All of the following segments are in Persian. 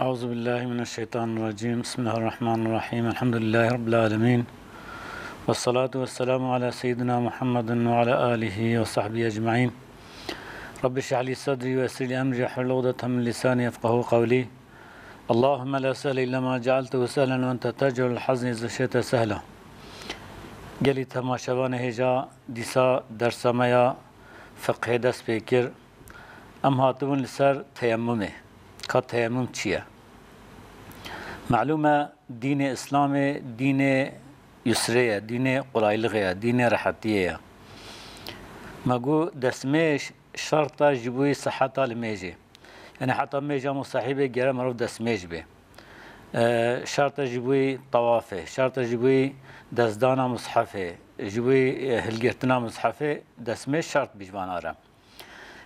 أعوذ بالله من الشيطان الرجيم. بسم الله الرحمن الرحيم. الحمد لله رب العالمين، والصلاة والسلام على سيدنا محمد وعلى آله وصحبه أجمعين. رب اشرح لي صدري ويسر لي أمري واحلل عقدة من لساني يفقهوا قولي. اللهم لا سهل إلا ما جعلته سهلا وأنت تجعل الحزن إذا شئت سهلا. گلی تماشاوان هجا دیسا درسامیا فقه دست بکر ام هاتون لسر تیممه. که تیمم چیه؟ معلومه دین اسلام دین یسریه، دین قلایلغیه، دین راحتیه. مگو دسمش شرطه جبوی صحتا لمیجه، یعنی حتی میجا مصاحبه گره مروف دسمش به. شرطه جبوی طوافه، شرطه جبوی دزدانا مصحفه، جبوی هلگرتنا مصحفه، دسمش شرط بیجوان آرم.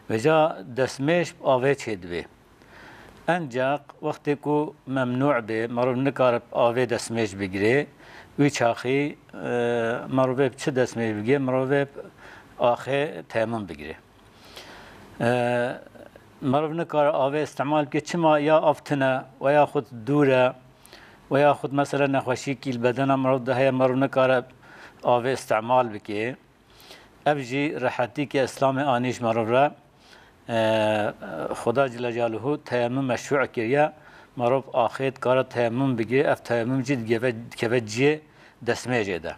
وجا دسمش آوه چید به. انجاق وقتی که ممنوع به مروف نکارب آوه دسمش بگیره وی چاخی مروف چه دسمش بگیره مروف آخه تیمم بگیره مروف نکار آوه استعمال بگیره چما یا افتنه و یا خود دوره و یا خود مثلا نخوشی که البدن مروف ده های مروف نکارب آوه استعمال بگیره افجی راحتی که اسلام آنیش مروف را خدا جل جلاله تیمم مشروع کریه مروف آخیت کار تیمم بگیره اف تیمم جید کفت جیه دسمه جیده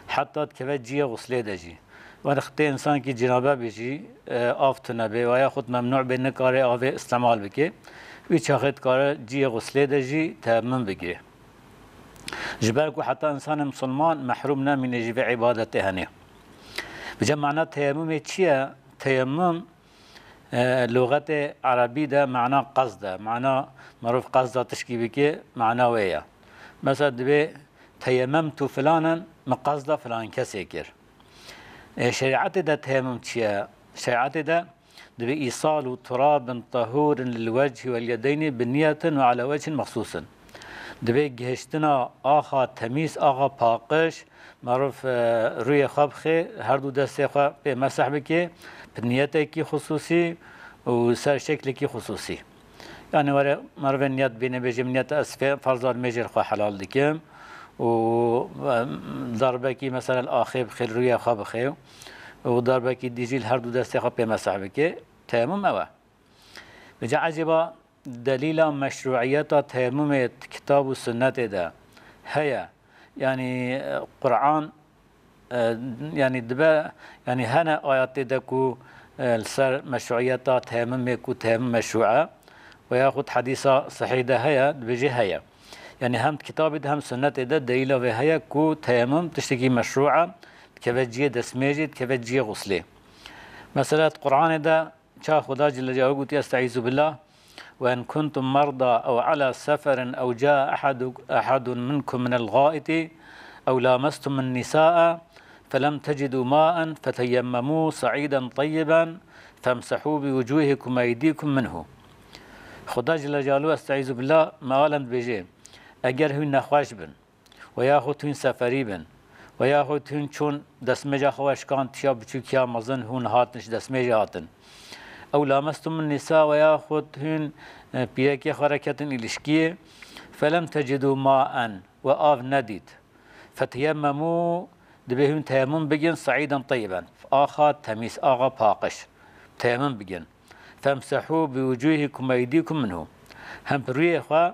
حتی کفت جیه غسله ده جی وقتی انسان کی جنابه بیجی آفت نبه و یا خود ممنوع به نکاره آوه استعمال بگیره وی چاخیت کار جیه غسله ده جی تیمم بگیره جبرکو حتی انسان مسلمان محروم نمینه جی به عبادته هنه بجا معنی تیمم چیه؟ تیمم لغت عربی ده معنا قصده معنا معروف قصده تشكيبي كي معنا ويا مثلا دبي تيممت فلانا مقصده فلان كسيكر شريعه ده تيمم تشيا شريعه ده دبي ايصال تراب طهور للوجه واليدين بنيه وعلى وجه مخصوص دبي جهشتنا اخا تميز اخا باقش معروف روی خبخه هر دو دسته خو به مسح بکی بنیته کی خصوصی و سر شکل کی خصوصی یعنی وره مرو نیت بینه بجم نیت اسفه فرضان مجر خو حلال دکم و ضربه کی مثلا آخر خل روی خبخه و ضربه کی دیجیل هر دو دسته خو به مسح بکی تیمم اوه بجا عجبا دلیل مشروعیت تیمم کتاب و سنت ده هيا يعني قرآن يعني دبا يعني هنا آيات دكو السر مشروعيات تيمم كو تيمم مشروعة وياخد حديثة صحيح ده هيا بيجي هيا يعني هم كتاب ده هم سنة ده دليل وهيا كو تيمم تشتكي مشروعة كفجية دسميجي كفجية غسلة مثلا القرآن ده شا خدا جل جلاله قلت استعيذ بالله وإن كنتم مرضى أو على سفر أو جاء أحد منكم من الغائط أو لامستم النساء فلم تجدوا ماء فتيمموا صعيدا طيبا فامسحوا بوجوهكم وأيديكم منه خدا جل جلاله استعيذ بالله ما ولند بيجي أجر هن نخواش بن وياخد هن سفري بن وياخد هن چون دسمجا خواش كان تيا بچوكيا مزن هن هاتنش دسمجا هاتن أو لامستم النساء وياخد هن بيكي حركة إلشكية فلم تجدوا ماء وآف نديد فتيمموا دبيهم تيمم بجن صعيدا طيبا آخا تميس آغا باقش تيمم بجن فامسحوا بوجوهكم وأيديكم منه هم بريه خوا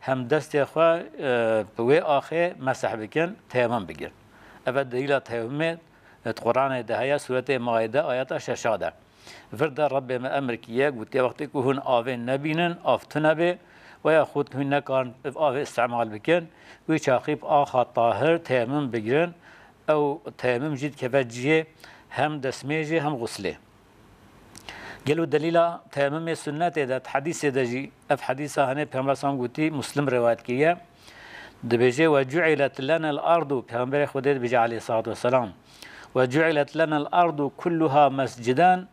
هم دست خوا بوي آخي مسح بجن تيمم بجن أبدا دليل تيمم القرآن ده هي سورة مائدة آيات ششادة فرد رب ما أمرك ياك وتي وقت يكون آفين نبينا آفتنا وياخد هن كان آف استعمال بكن ويشاقيب آخا طاهر تيمم بجرن أو تيمم جد كفجيه هم دسميجي هم غسله قالوا دليلا تيمم السنة ده حديث ده جي أف حديثة هنا بيغمبر صلى الله مسلم رواية كيه دبيجي وجعلت لنا الأرض بيغمبر خديت بيجي عليه الصلاة والسلام وجعلت لنا الأرض كلها مسجدا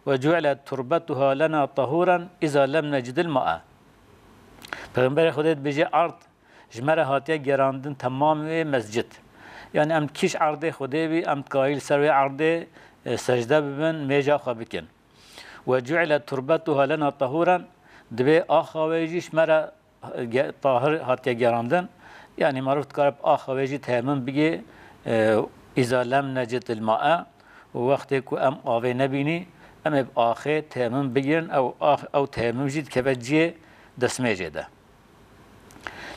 وجعلت تربتها لنا طهورا إذا لم نجد الماء پیغمبر خودت بيجي أرض جمره هاتيه گراندن تمام مسجد يعني ام كيش عرضه خودي بي ام قايل سروي عرضه سجده ببن ميجا خابكن وجعلت تربتها لنا طهورا دبي آخويجيش مرا طاهر هاتيا جراندن يعني مروف تقرب آخويجي تيمم بيجي إذا لم نجد الماء ووقت كو أم آوي نبيني أم بآخر تيمم بيجن أو تيمم جد كبجي دسمه جده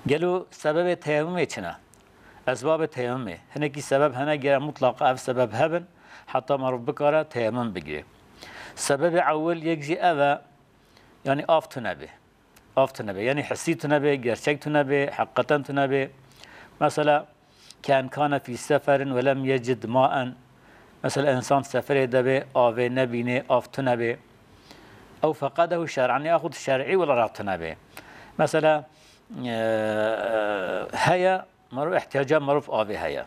قالوا سبب تيمم چنه أسباب تيمم هناكي سبب هنا غير مطلق أو سبب هبن حتى مروف بكره تيمم بيجي سبب أول يجي أذا يعني آفتنبه آفتنبه يعني حسيتنبه جرشكتنبه حقتنبه مثلا كان في سفر ولم يجد ماء مثلا إنسان سفر دبه آوه نبينه آفتنبه أو فقده شرعا يأخذ شرعي ولا رابطنبه مثلا هيا مروف احتياجا مروف آوه هيا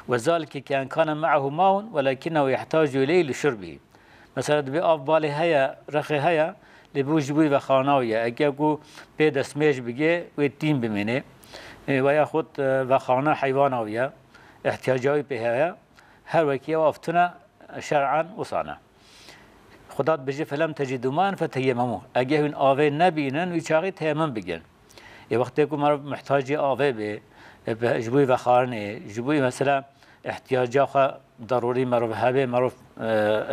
وذلك كان معه ماء ولكنه يحتاج إليه لشربه مثلا دبي آف بالي هيا رخي هيا لبوجبوي وخاناوية اگه بيد اسميش بيجي ويتين بمينه وياخد وخانا حيواناوية احتياجاوي بهايا هر وكي وافتنا شرعا وصانا خدات بجي فلم تجدوا ماء فتيمموا اگه هن آوه نبينن ويشاغي تيمم بگن يه وقت يكون مرب محتاجي آوه به جبوي وخارنه جبوي مثلا احتياجا ضروري مرب هبه مرب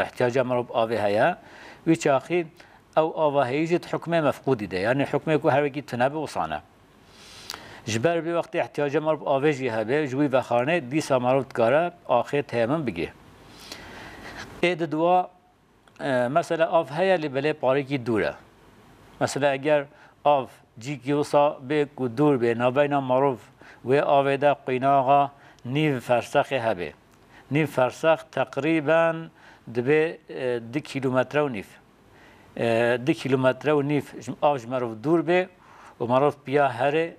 احتياجا مرب آوه هيا ويشاغي او آوه هيجت حكمه مفقودي ده يعني حكمه كو هر وكي تنبه وصانه جبر بی وقتی احتیاج مرب آویجی هبه جوی و خانه دیسا مرب تکاره آخر تیمم بگه اید دوا مثلا آف هیا لبله پاری کی دوره مثلا اگر آف جی کیوسا به کو دور به نابینا مرب و آویده قیناغا نیو فرسخ هبه نیو فرسخ تقریبا دبه 2 کیلومتر و نیف 2 کیلومتر و نیف آوج مرب دور به و مرب بیا هره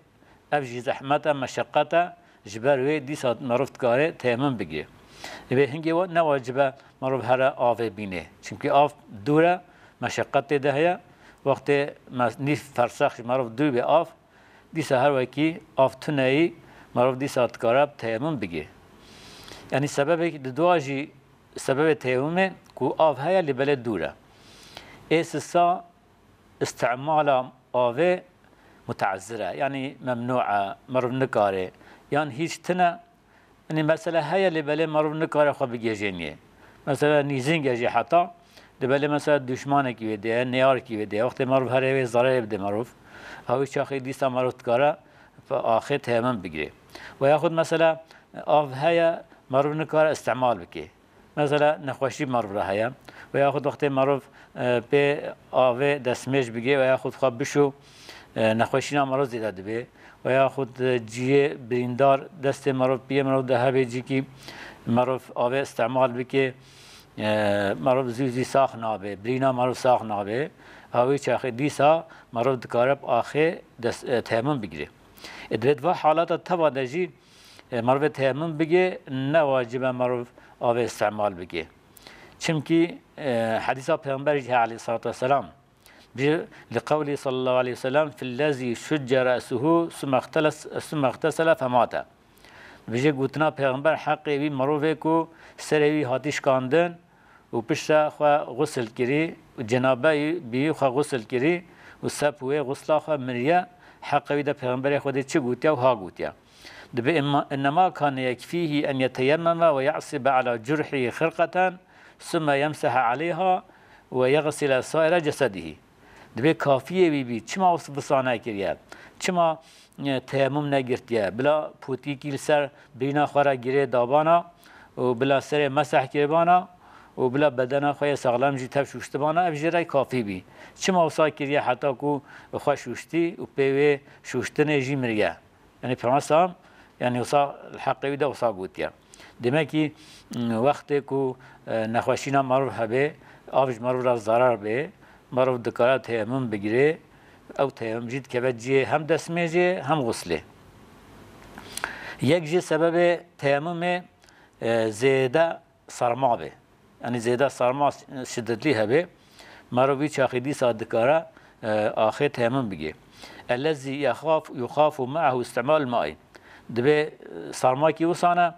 افجي زحمته مشقته جبروي دي سات مروفت كاره تمام بگه به هنگي و نواجبه مروف هر آوه بینه چونکه آف دوره مشقت ده هيا وقت نيف فرسخ مروف دور به آف دي سهر وكي آف تنهي مروف دي سات كاره تمام بگه يعني دواجي سبب تيمم كو آف هيا لبلد دوره اساسا استعمال آوه متعذرة يعني ممنوعة مرو نكاره يعني هيش تنا يعني مثلا هيا اللي بله مرو نكاره خو بيجينيه مثلا نيزين جي حتى دبله مثلا دشمنك يده نيار كي يده وقت مرو هره ضرر بده معروف هاوي شاخي ديسا مرو تكاره فاخر تمام بگيره وياخذ مثلا اف هيا مرو نكاره استعمال بكي مثلا نخوشي مرو هيا وياخذ وقت مرو به اوه دسمش بگي وياخذ خو بشو نخوشینا مرض دیده دبی و یا خود جیه بریندار دست مروف بیه مروف ده هبه جی کی مروف آوه استعمال بکه مروف زیوزی ساخ نابه برینا مروف ساخ نابه هاوی چاخه دیسا مروف دکارب آخه تیمم بگیره ادوید و حالات تبا دجی مروف تیمم بگه نواجبه مروف آوه استعمال بگه چمکی حدیثا پیغمبر علیه الصلاة والسلام لقوله صلى الله عليه وسلم في الذي شج رأسه ثم اغتسل فمات بيجي قلتنا پیغمبر حقي بي مروفه کو سروي هاتش کاندن و پشت خو غسل کری و جنابه بي خو غسل کری و سپوه غسلا خو مريا حقي ده پیغمبر خود چه گوتیا و ها گوتیا دبي انما كان يكفيه ان يتيمم ويعصب على جرحه خرقة ثم يمسح عليها ويغسل سائر جسده دبی کافیه بی چما وصفانه کریه چما تیمم نگرتیه بلا پوتی کیل سر بینا خورا گیره دابانا و بلا سر مسح کربانا و بلا بدن خوی سالم جی تف شوشته بانا افجرای کافی بی چما وصا کریه حتی کو خوش شوشتی و پیوه شوشتنه جی مریه یعنی فرانسام یعنی وصا الحقیقی ده وصا گوتیه دمکی وقتی کو نخوشینا معروف هبه آفج معروف را ضرر به مروف دکاره تیمم بگیره او تیمم جید که بجیه هم دسمه هم غسله یک جی سبب تیمم زیده سرما به یعنی زیده سرما شدتلی هبه مروفی چاخیدی سا دکاره آخر تیمم بگیه الذي يخاف معه استعمال الماء دبه سرما کی وسانه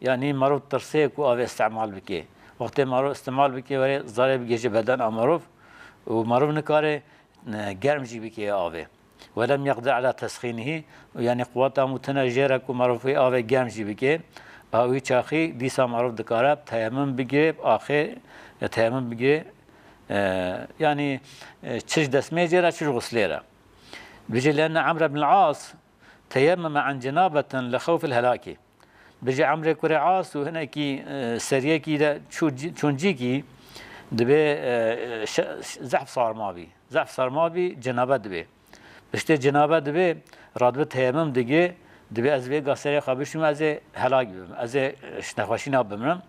یعنی مروف ترسه کو آوه استعمال بکه وقتی مروف استعمال بکه ولی ضرر بگیجه بدن مروف و مروف نکاره گرم جی بکه آوه ولم يقدر على تسخينه يعني قوته متنجرك ومعروف آوه گرم جي بكي آوه چاخي ديسا معروف دكاره تيمم بگيره آخر تيمم بگيره يعني تشج دسمه جيره تشج غسليره بيجي لأن عمرو بن العاص تيمم عن جنابة لخوف الهلاك بيجي عمرو كوري عاص وهنا كي سريه كي ده چون جي كي دبي زحف صار ما بي جنابه دبي بشته جنابه دبي رادبه تيمم دگه دبي از وی گاسری خابشم از هلاك بم از شنخوشی نابمرم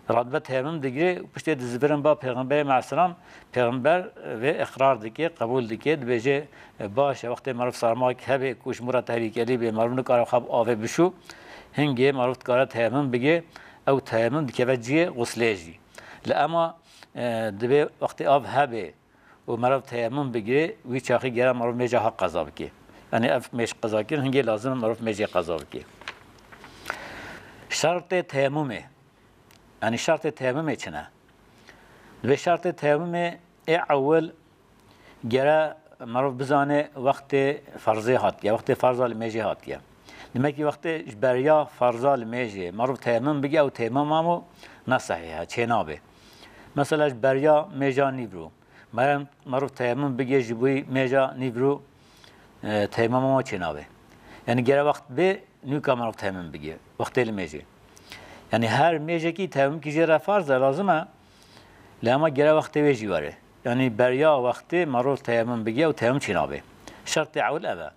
رادبه تيمم دگه بشته دزبرن با پیغمبر معصرم پیغمبر و اقرار دگه قبول دگه دبيجه باشه وقت معروف صار هبه کوش مرا تحریک علی به معروف نکار خب آوه بشو هنگه معروف کار تيمم بگه او تيمم دكوجيه غسليجي لأما دبي وقت آب هبه ومعروف تيمم بگه وی چاخی گرم معروف میجا حق قضا بکه يعني اف مش قضا کن هنگه لازم معروف میجا قضا بکه شرط تيممه يعني شرط تيممه چنه دبي شرط تيممه اول گره معروف بزانه وقت فرضی هات یا وقت فرض الميجي هات یا demek ki وقت بریا فرضا الميجي معروف تيمم بگه او تيمم همو نصحيحه چنابه مثلا بریا میجا نیبرو معروف تيمم بگه جبوی میجا نیبرو تيمم همو چنابه يعني گره وقت به نوکا معروف تيمم بگه وقت الميجي يعني هر میجه کی تيمم کی جره فرض لازمه لما گره وقت ویجی واره يعني بريا وقت معروف تيمم بگه او تيمم چنابه شرط اول اوه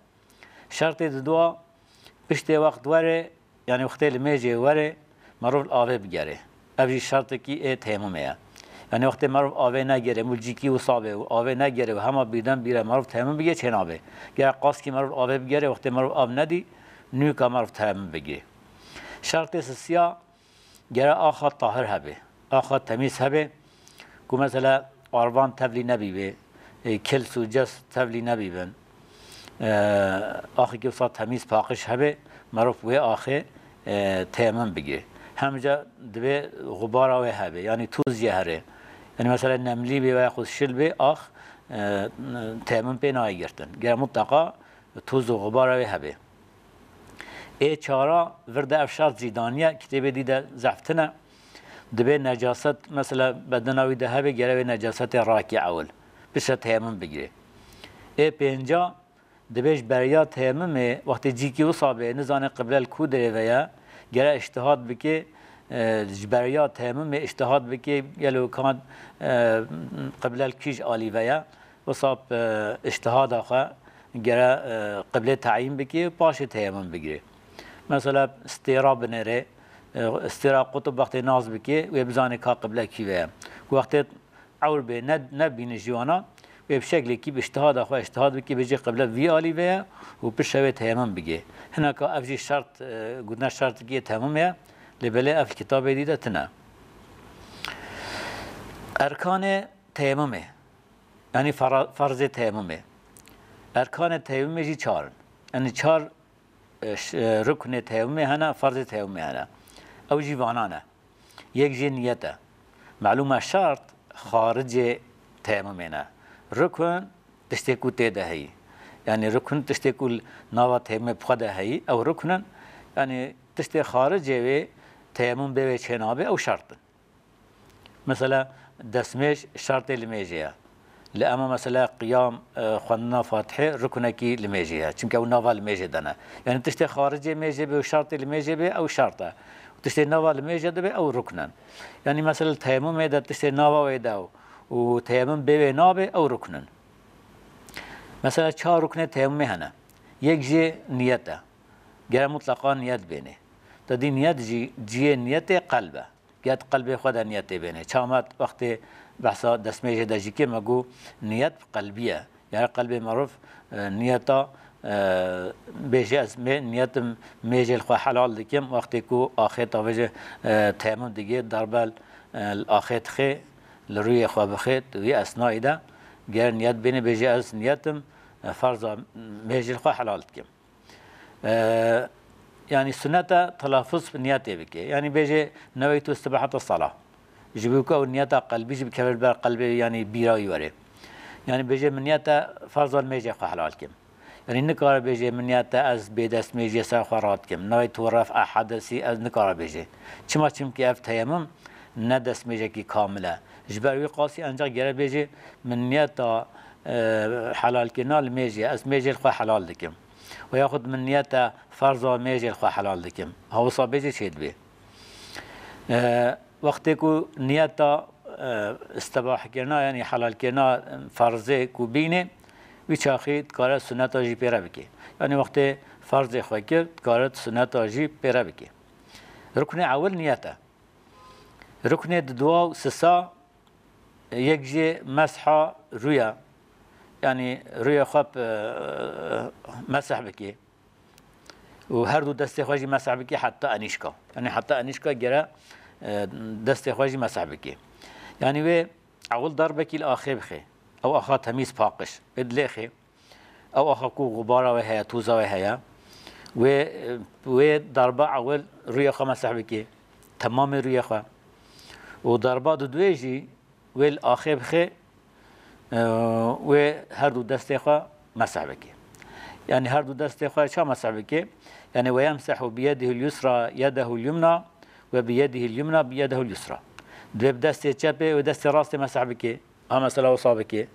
شرط دو بشته وقت واره يعني وقت الميجي واره معروف آوه بگره اوی شرط کی تيممه يعني وقت معروف آوه نگره ملجی کی و صابه و آوه نگره و همه بیدن بیره معروف تيمم بگه چنابه گره قاس کی معروف آوه بگره وقت معروف آب ندی نوکا معروف تيمم بگه شرط سسیا گره آخر طاهر هبه آخر تمیز هبه که مثلا آروان تبلی نبیبه کلس و جس تبلی نبیبن آخر که وصل تمیز پاکش هبه معروف و آخر تيمم بگه همجا دبي غبار و هبه يعني توز يهره يعني مثلا نملي بي وياخذ شل بي آخ تيمم بي نايگرتن گه مطلقا توز و غبار و هبه ای چارا ورد افشار زیدانیه کتابه دیده زفتنه دبي نجاست مثلا بدناوي دهبه گره نجاست راکی اول بشه تيمم بگیره ای پنجا دبيش بريا تيمم وقت جيكي وصابه نزانه قبل الكودره ويا گره اجتهاد بكي بريا تيمم اجتهاد بكي يلو كان قبل الكيج آلي ويا وصاب اجتهاد آخر گره قبل تعيين بكي باش تيمم بگیره مثلا استيرا بنره استيرا قطب وقت ناز بكي ويبزانه كا قبل كي ويا وقت عور به نبين جوانا وبشكل كي باجتهاد اخو اجتهاد بكي بيجي قبل في آلي ويا وبشوي تيمم بگه هناك افجي شرط قلنا شرط كي تيمم يا لبلا اف كتاب جديده تنا اركان تيمم يعني فرض تيمم اركان تيمم جي 4 يعني 4 ركن تيمم هنا فرض تيمم هنا او جيوانانه يك جي نيته معلومه شرط خارج تيممنا ركن تشتكو تيده هي يعني ركن تشتكو نوا تيمم بخده هي او ركن يعني تشتي خارج و تيمم به چنابه او شرط مثلا دسمش شرط الميجيه لأما مثلا قيام خوانا فاتحه ركنكي الميجيه چونك او نوا الميجيه دنا يعني تشتي خارج الميجيه به شرط الميجيه به او شرطه تشتي نوا الميجيه به او ركنا يعني مثلا تيمم ده تشتي نوا ويدا وتيمم به نابه او ركنا مثلا 4 ركن تيمم هنا یک جي نيته غير مطلقا نيت بينه تدي نيت جي نيت قلبه قد قلبه خود نيت بينه چامت وقت بحثا دسمه جدا جي كما گو نيت قلبيه يعني قلب معروف نيتا بيجي از نيت ميجل خو حلال دكم وقت كو اخر توجه تيمم دگه ضرب الاخر خي لروي خو بخيت وي اثناء ده غير نيت بينه بيجي از نيتم فرض ميجل خو حلال دكم يعني سنة تلفظ بالنيات بك يعني بيجي نويت استباحة الصلاة يجيبوك أو النيات قلبي يجيب كبر بقلبي يعني بيراي وري يعني بيجي من نيات فرض الميجي حلال كم يعني نكار بيجي من ياتا از بيدس ميجي ساخرات كم ناي تورف أحدثي از نكار بيجي چما چمكي اف تيمم ندس ميجي كي كاملة جبروي قاسي انجا جرى بيجي من ياتا حلال كنال ميجي از ميجي الخوا حلال دكم وياخذ من نيته فرضا ميجي الخوا حلال دكم هو صابيجي شيد بي وقتكو نيته استباح كنا يعني حلال كنا فرضه كو بينه ويشاخي تكار سنت اجي پیرا بكي يعني وقت فرض خو كر تكار سنت اجي پیرا بكي ركن اول نيته ركن دوا سسا يجي مسحه رؤيا يعني رؤيا خب مسح بكي وهر دو دست خواجي مسح بكي حتى انيشكا يعني حتى انيشكا جرا دست خواجي مسح بكي يعني و اول ضربك الاخر بخي او اخا تميز باقش ادلخي او اخا كو غباره وهي توزا وهي و ضربه اول رؤيا خ مسح بكي تمام رؤيا خ وضربه دويجي والاخر بخي و هر دو دست خو مسح بكي يعني هر دو دست خو شو مسح بكي يعني ويمسح بيده اليسرى يده اليمنى وبيده اليمنى بيده اليسرى دب دست چپه و دست راست مسح بكي مثلا وصابكي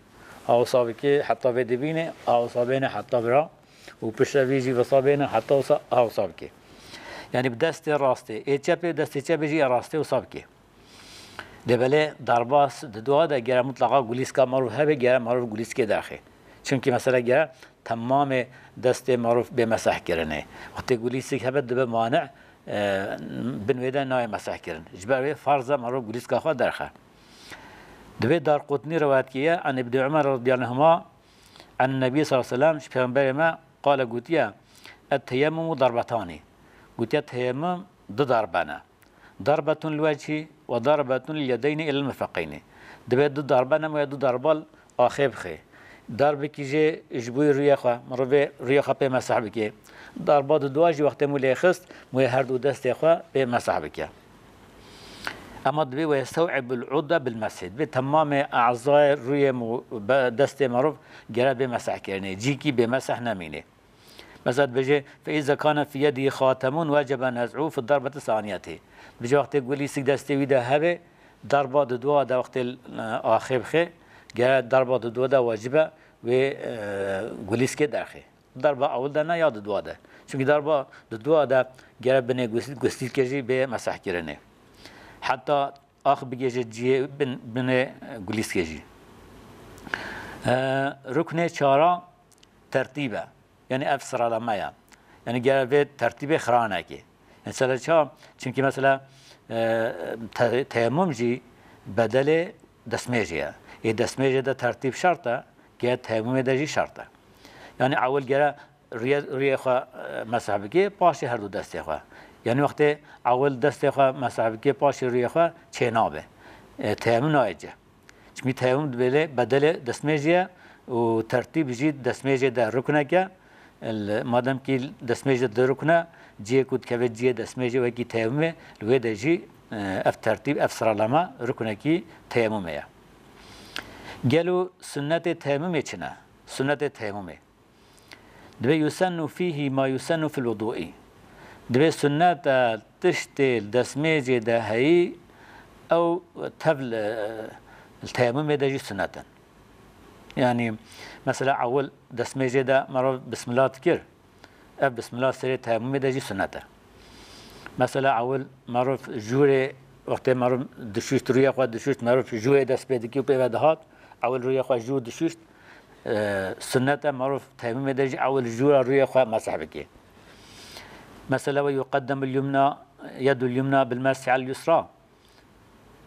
او صابكي حتى بدبينه او صابينه حتى برا وبشويجي وصابينه حتى او صابكي يعني بدست راست اي چپه دست چپه جي راست وصابكي دبله درباس دو دا گره مطلقا گلیسکا معروف هبه گره معروف گلیسکی داخل چون که مثلا گره تمام دست معروف به مسح کرنه وقتی گلیسک هبه دبه مانع بنویده نای مسح کرن جبر فرض معروف گلیسکا خود درخه دبه دار قطنی روایت کیه عن ابن عمر رضی الله عنهما عن النبي صلى الله عليه وسلم پیغمبر ما قال قوتیا التيمم ضربتان قوتیا تيمم دو ضربانه ضربة الوجه وضربة اليدين إلى المرفقين دبي دو ضربة نمو دو ضربة آخر خي ضربة كيجي جبوي رياخا مروي رياخا بي مسح بكي ضربة دواجي وقت مولي خست مو هر دو دست اخوا بي مسح بكي اما دبي ويستوعب العودة بالمسح دبي تمام اعضاء روي دست مروف جرا بي مسح كرني جيكي بي مسح نمينه مثلا بيجي فإذا كان في يده خاتم وجب نزعه في الضربة الثانية بيجي وقت يقول يسك دستي وده هبه ضربة دوا ده وقت الآخر خي جاء ضربة دوا ده واجبة و قوليس كده أخي ضربة أول ده يا دوا ده شو ضربة دوا ده جاء بني قستيل كجي بمسح كرنه حتى آخر بيجي جي بني قوليس كجي ركن چارا ترتيبه يعني افسر على مايا يعني جاء في ترتيب خرانه كي مثلا شو چونكي مثلا تيمم جي بدل دسميجيا اي دسميجيا ده ترتيب شرطه جاء تيمم ده جي شرطه يعني اول جرا ريخه مسح بكي باشي هر دو دسته يعني وقت اول دسته مسح بكي باشي ريخه چنابه تيمم نايجه چونكي تيمم بدل دسميجيا وترتيب جي دسميجيا ده ركنه كه مادام كي دسميجه دركنا جي كود كبد جي دسميجه وكي تيمم الودا جي اف ترتيب اف سرالما ركنا كي تيمم يا قالوا سنه تيمم چنا سنه تيمم دبي يسن فيه ما يسن في الوضوء دبي سنه تشت دسميجه ده هي او تبل التيمم ده جي سنه يعني مثلا اول دسميجه ده مره بسم الله تكر بسم الله سري تيمم ده جي سنته مثلا اول مره جوري وقت مره دشوشت رويا خو دشوشت مره جوي دس بدكي بيدهات اول رويا خو جو دشوشت سنته مره تيمم ده جي اول جورا رويا خو مسح بكي مثلا ويقدم اليمنى يد اليمنى بالمسح على اليسرى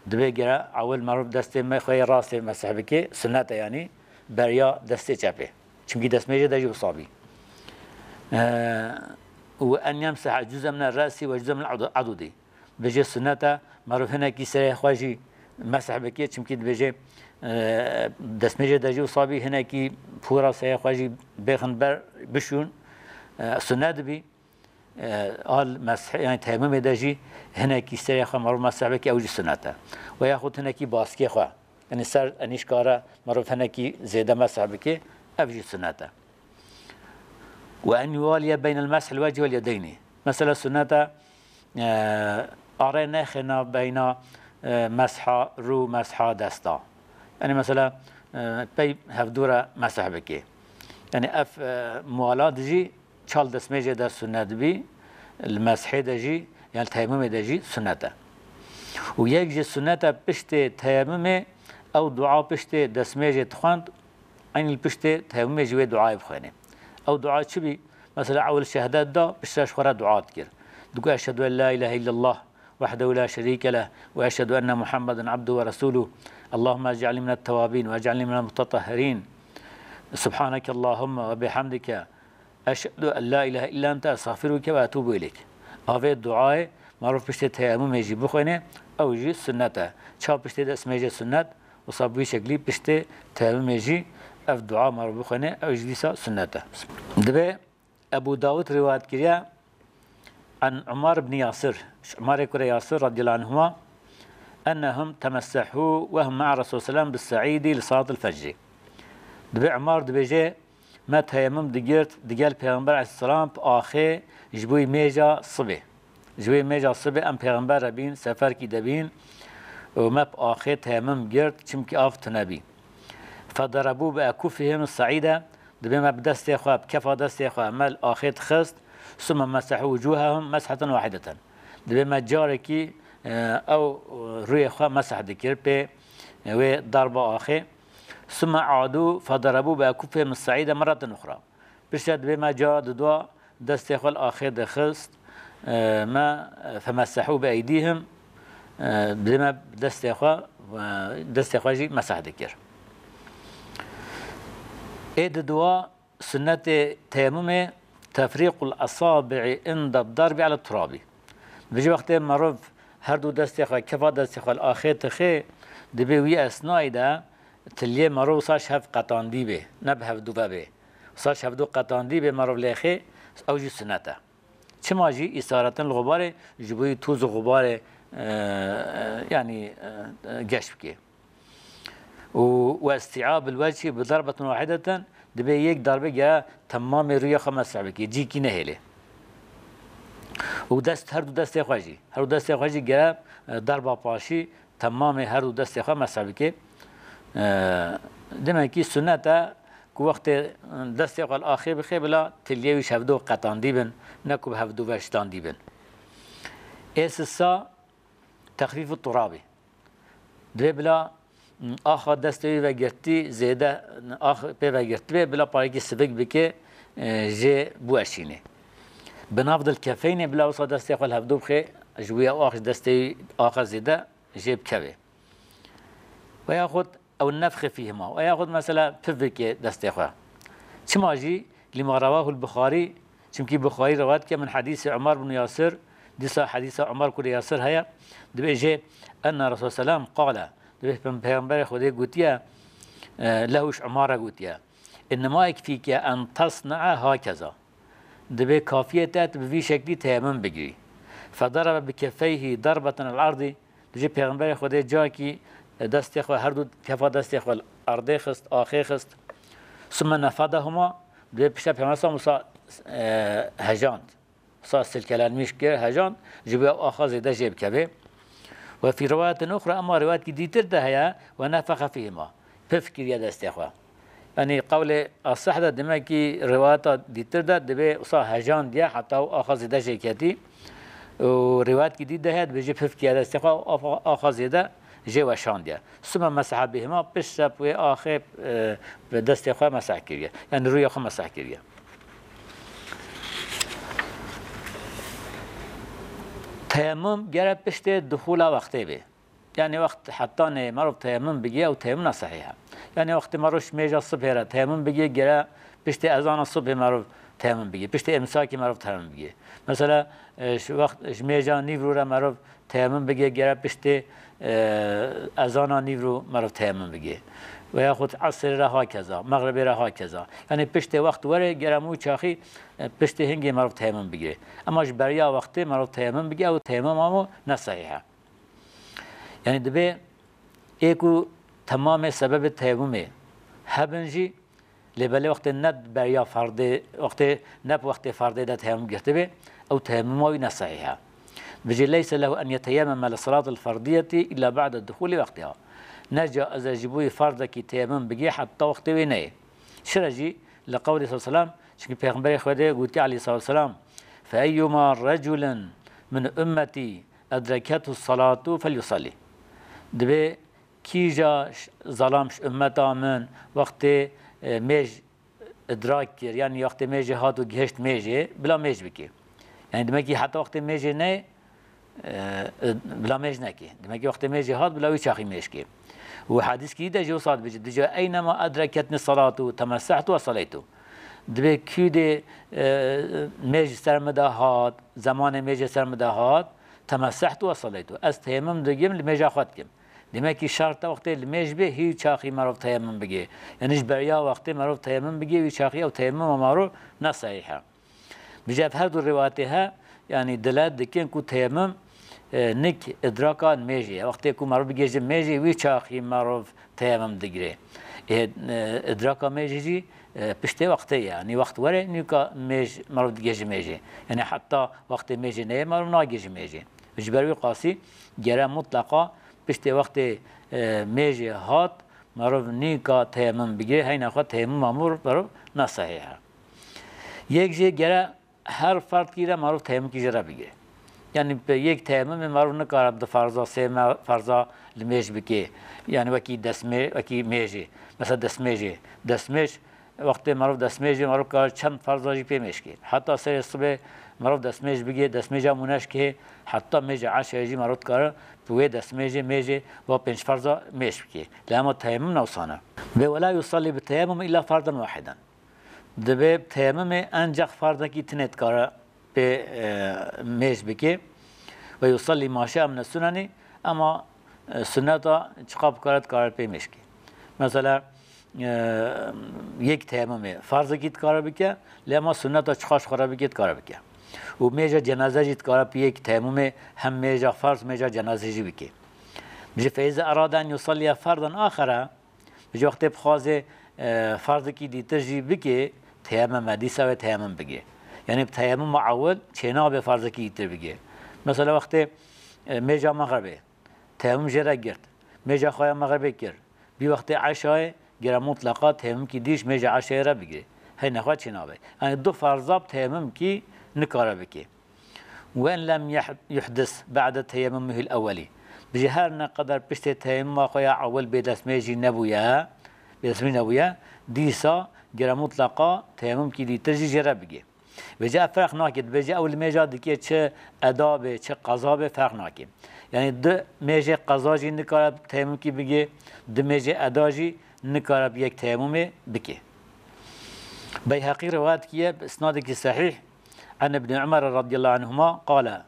دبي جرا اول مره دست ما خوي راسي مسح بكي سنته يعني بريا دستي چپه چونكي دسميجه ده جو صابي وان يمسح جزء من الراس وجزء من العضد بيجي سنته معروف هنا كي سري خواجي مسح بكي چونكي بيجي دسميجه ده جو صابي هنا كي پورا سري خواجي بخن بر بشون سنت بي آل مسح يعني تيمم ده جي هنا كي سري خوا معروف مسح بكي اوجي سنته وياخذ هنا كي باسكي خوا يعني سر انيش كارا معروف هنا كي زيادة مسح بكي افجي سنته وأن يوالي بين المسح الوجه واليدين. مثلا سنة آره خنا بين مسح رو مسح دستا، يعني مثلا بي هفدورة مسح بكي، يعني اف موالات جي چال دسمه در سنت بي المسح دجي يعني التيمم دجي سنته. ويك جي سنته بشت تيمم او دعاء بشت دسمه تخواند عين البشت تيمم جوي دعاء بخوانه. او دعاء شبي مثلا اول شهادات دا بشتاش خورا دعاء تكر، تقول اشهد ان لا اله الا الله وحده لا شريك له واشهد ان محمدا عبده ورسوله اللهم اجعلني من التوابين واجعلني من المتطهرين سبحانك اللهم وبحمدك اشهد ان لا اله الا انت استغفرك واتوب اليك. هذا الدعاء معروف بشت تيمم يجي بخوانه او يجي سنته، شاب بشت اسمه يجي سنت وصابي شكلي بشت تيمم يجي اف دعاء معروف بخوانه او يجي سنته. دبي ابو داود رواية كريا عن عمار بن ياسر، عمار كري ياسر رضي الله عنهما انهم تمسحوا وهم مع الرسول صلى الله عليه وسلم بالسعيد لصلاة الفجر. دبي عمار دبي جي ما تيمم دقال پیغمبر عليه السلام آخر جبوي ميجا صبح، جبوي ميجا صبح ام پیغمبر بين سفر كي دبين وما آخر تيمم جرت چمكي آفت نبي فضربوا بأكفهم الصعيدة. دبي ما بدست يخواب كفا دست يخواب مال آخر خست ثم مسحوا وجوههم مسحة واحدة. دبي ما جاركي او روي خواب مسح دكير بي وضربة آخر ثم عادوا فضربوا بأكفهم الصعيدة مرة أخرى. بشد بما جاء دوا دست يخوال آخر دخست ما فمسحوا بأيديهم بما دست يخوال جي مسح دكير. ايد دوا سنة تيمم تفريق الأصابع عند الضرب على التراب. بيجي وقت معروف هر دو دست يخوال كفا دست يخوال آخر تخي دبي وي أثناء ده تلیه مرو ساش هف قطاندی به نه به هف دو به ساش هف دو قطاندی به مرو لخه اوجی سنته چه ماجی اسارت الغبار جبوی توز غبار يعني قشب كي واستيعاب الوجه بضربة واحدة دبي يك ضربة جاء تمام ريا 5 ساعة كي جي كي نهله ودست هر دو دست خواجي هر دو دست خواجي جاء ضربة باشي تمام هر دو دست 5 ساعة كي دم کی سنته کو وقت دست قال آخر بخیر بلا تلیوی شفدو قطان دیبن نکو به هفدو وشتان دیبن. اساسا تخفیف الترابی دو بلا آخر دستی و گرتی زیاده آخر به و گرتی بلا پای کی سبک بکه جه بوشینه بنافذ الكفين بلا وصل دستی قال هفدو بخیر جویا آخر دستی آخر زیاده جه بکوه و یاخد او النفخ فيهما وياخذ مثلا بفك دستيخوا شماجي لما رواه البخاري شمكي بخاري رواه من حديث عمر بن ياسر ديسا حديث عمر بن ياسر هيا دبيجي ان الرسول صلى الله عليه وسلم قال دبي پیغمبر خدا گوتیا لهوش عمر گوتیا انما يكفيك ان تصنع هكذا دبي كافيه تات بفي شكل تيمم بگیری فضرب بكفيه ضربه على الارض دجي پیغمبر خدا جاكي دست يخوى هردو كفا دست يخوى الأرض خست آخر خست ثم نفضهما بشتى بمسا مسا هجاند مسا سلكلان مشكر هجاند جبوا آخر زيدا جيب كبه. وفي رواية أخرى أما رواية ديتر ده ونفخ فيهما بفكر يا دست يخوى يعني قول الصح ده دماغي رواية ديتر ده دبي مسا هجاند ديا حتى آخر زيدا جيب كتي ورواية دي ده بيجي بفكر يا دست يخوى آخر زيدا جي وشانديا ثم مسح بهما بشب وآخر بدست يخوى مسح كريا يعني روي يخوى مسح كريا. تيمم جرب بشت دخول وقته به يعني وقت حتى نمرب تيمم بيجي أو تيمم صحيحة يعني وقت مروش ميجا الصبح تيمم بيجي جرب بشت أذان الصبح مرب تيمم بيجي بشت إمساك مرب تيمم بيجي مثلا وقت ميجا نيفرو مرب تيمم بيجي جرب بشت اذانا نیورو مرو تیمم بگی و یا خود عصر رها کذا مغرب رها کذا یعنی پشت وقت وره گرمو چاخی پشت هنگی مرو تیمم بگیره اماش بریا وقتی مرو تیمم بگی او تیمم همو نصحیحه یعنی دبی ایکو تمام سبب تیممه هبنجی لبلی وقت ند بریا فرد وقت نب وقت فرد ده تيمم قرتبه أو تيمم نصحيحة بجي ليس له أن يتيمم للصلاة الفردية إلا بعد الدخول وقتها نجا إذا جبوي فردك تيمم بجي حتى وقت وينه شرجي لقول صلى الله عليه وسلم شكل پیغمبر خدا قلت عليه الصلاة والسلام فأيما رجل من أمتي أدركته الصلاة فليصلي دبي كيجا ظلامش أمتا من وقت ميج إدراك كير يعني وقت ميج هاتو جهشت ميجي بلا ميج بكي يعني دمكي حتى وقت ميجي نه بلا ميج نكي دمكي وقت ميجي هات بلا ويشاخي ميج كي وحديث كي ده جو صاد بجد دجا أينما أدركتني الصلاة تمسحت وصليت دبي كي دي ميج سرمدا هات زمان ميج سرمدا هات تمسحت وصليت استيمم دقيم لميج أخذتكم دمكي شرط وقت الميج به هي شاخي معروف تيمم بقي يعني بريا وقت معروف تيمم بقي وشاخي أو تيمم معروف نصحيحة بجاء هذه الرواياتها يعني دلالة دكين كو تيمم نك إدراكا ميجي وقت يكون معروف بقي ميجي وشاخي معروف تيمم دقري إدراكا ميجي بشتى وقتي يعني وقت ورا نيكا ميج معروف دقي ميجي يعني حتى وقت ميجي نه معروف ناقي ميجي بجبروي قاسي جرا مطلقة بشتى وقت ميجي هات معروف نيكا تيمم بقي هاي ناخد تيمم معمور معروف نصحيحة يكجي جرا هر فرد كيرا معروف تيمم کی جرا بگیره يعني یک تيمم معروف نکارب ده فرضا سه فرضا لمیج بکی يعني وکی دسمه وکی میجی مثلا دسمش وقت معروف دسميجي معروف کار چند فرضا جی پیمش کی حتی سر صبح معروف دسميج بگی دسميجا منش که حتی میج عشاء جی معروف کار بوی دسميجي میجی با پنج فرضا میش بکی لما تيمم نوصانه ولا يصلي بالتيمم الا فرضا واحدا دبي تيمم انجق فرضا کی تنت کار به میش بکی و يصلي ما شاء من السنن اما سنتا چقاب کار پیمش کی مثلا یک تیمم فرض کیت کار بکه لما سنت چخاش خورا بکیت کار بکه و میجا جنازه جیت کار پی یک تیمم هم میجا فرض میجا جنازه جی بکه بجه فإذا أراد أن يصلي فرضا آخر بجه وقت بخواز فرض کی دیتر جی بکه تیمم دیسا و تیمم بگه یعنی تیمم معول چنا به فرض کی دیتر بگه مثلا وقت میجا مغربه تیمم جرا گرد میجا خواه مغربه کرد بی وقت عشای گرا مطلقا تیمم کی دیش میجا عشای را بگیره هی نخواه چی نابه یعنی دو فرضاب تیمم کی نکاره بکی وان لم يحدث بعد تیممه الاولی بجی هر نقدر پشت تیمم خواه اول بدست میجی نبویا دیسا گرا مطلقا تیمم کی دی ترجی جرا بگیره بجا فرق ناکد بجا اول میجا دکیه چه ادابه چه قضابه فرق ناکد يعني د ميجي قزاجي نكارب تيمم كي بيجي د ميجي اداجي نكارب يك تيمم بكي بيهقي روایت كيه باسناد صحيح عن ابن عمر رضي الله عنهما قال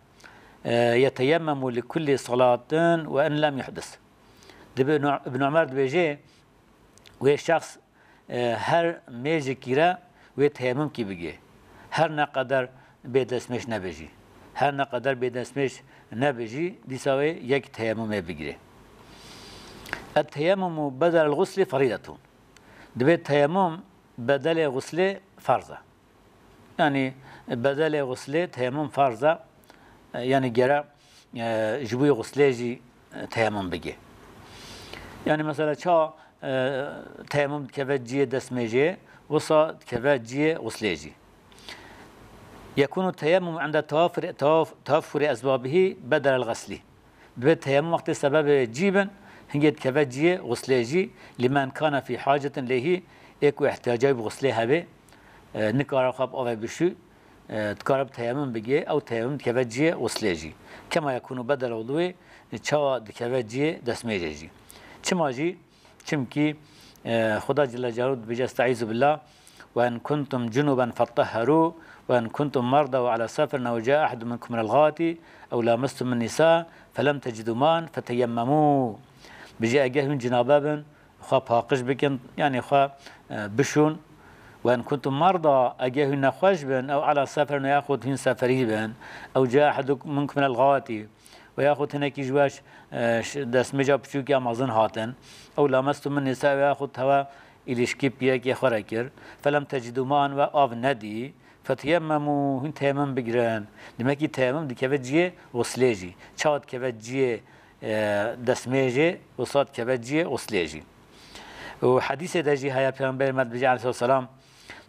يتيمم لكل صلاة وان لم يحدث ابن عمر بيجي وشخص هر ميجي كيرا وتيمم كي بيجي هر نقدر بدسمش نبيجي هر نقدر بدسمش نبجي ديساوي يك تيمم بگیره التيمم بدل الغسل فريضة دبي التيمم بدل غسل فرضة يعني بدل غسل تيمم فرضة يعني جرا جبوي غسلجي تيمم بگی يعني مثلا چا تيمم كبجي دسمجي وصا كبجي غسلجي يكون التيمم عند توفر أسبابه بدل الغسل بالتيمم وقت سبب جيبا هنجد كفجي غسلجي لمن كان في حاجة له اكو احتياجي بغسلها به نكار خاب او بشو تكارب تيمم بجي او تيمم كفجي غسلجي كما يكون بدل وضوء تشوا كفجي دسميجي كما جي چمكي خدا جل جلاله بجا استعيذ بالله وان كنتم جنبا فطهروا وان كنتم مرضى وعلى سفر او جاء احد منكم من الغائط او لامستم النساء فلم تجدوا ماء فتيمموا بجي اجاه من جنابابن خا باقش بكن يعني خا بشون وان كنتم مرضى اجاه نخوش بن او على سفر ياخذ هن سفري بن او جاء احد منكم من الغائط وياخذ هناك جواش دسمجا بشوكي امازن هاتن او لامستم النساء وياخذ هوا إليشكي بيك يخركر فلم تجدوا ماء وآب ندي فتيمموا هن تيمم بجران دمكي تيمم دي كبجيه وصليجي شاد كبجيه دسميجي وصاد كبجيه وصليجي وحديث دجي هيا پیغمبر مد بجي عليه الصلاة والسلام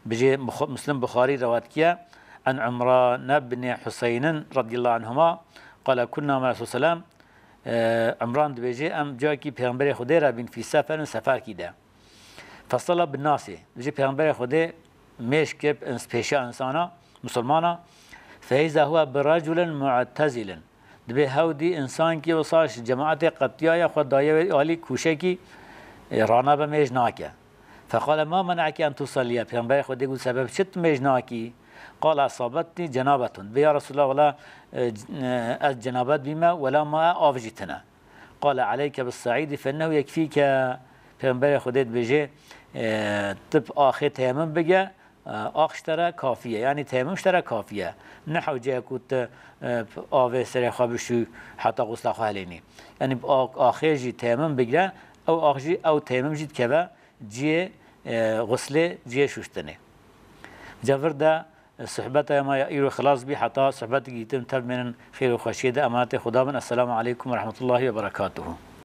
بجي مسلم بخاري روات كيا عن عمران بن حسين رضي الله عنهما قال كنا مع رسول الله عمران بيجي ام جاكي پیغمبر خدا را بين في سفر كده فصلى بالناس بيجي پیغمبر خدا مش كب انسبيشا انسانا مسلمانا فاذا هو برجل معتزل دبي هودي انسان كي وصاش جماعه قطيا خدايه علي كوشكي رانا بمجناك فقال ما منعك ان تصلي پیغمبر خدا يقول سبب شت مجناكي قال اصابتني جنابه يا رسول الله ولا الجنابات بما ولا ما افجتنا قال عليك بالصعيد فانه يكفيك پیغمبر خدا بيجي طب آخر تيمم بگه آخشتره کافیه یعنی تیممشتره کافیه نحو جه کت آوه سر خوابشو حتی غسل خوالینی یعنی آخر جی تیمم بگیره او آخر او تیمم جید که با جی غسل جی شوشتنه جبر ده صحبت ما يرو خلاص بي حتى صحبت جيتم تب من خير وخشية أمانة خدا من السلام عليكم ورحمة الله وبركاته.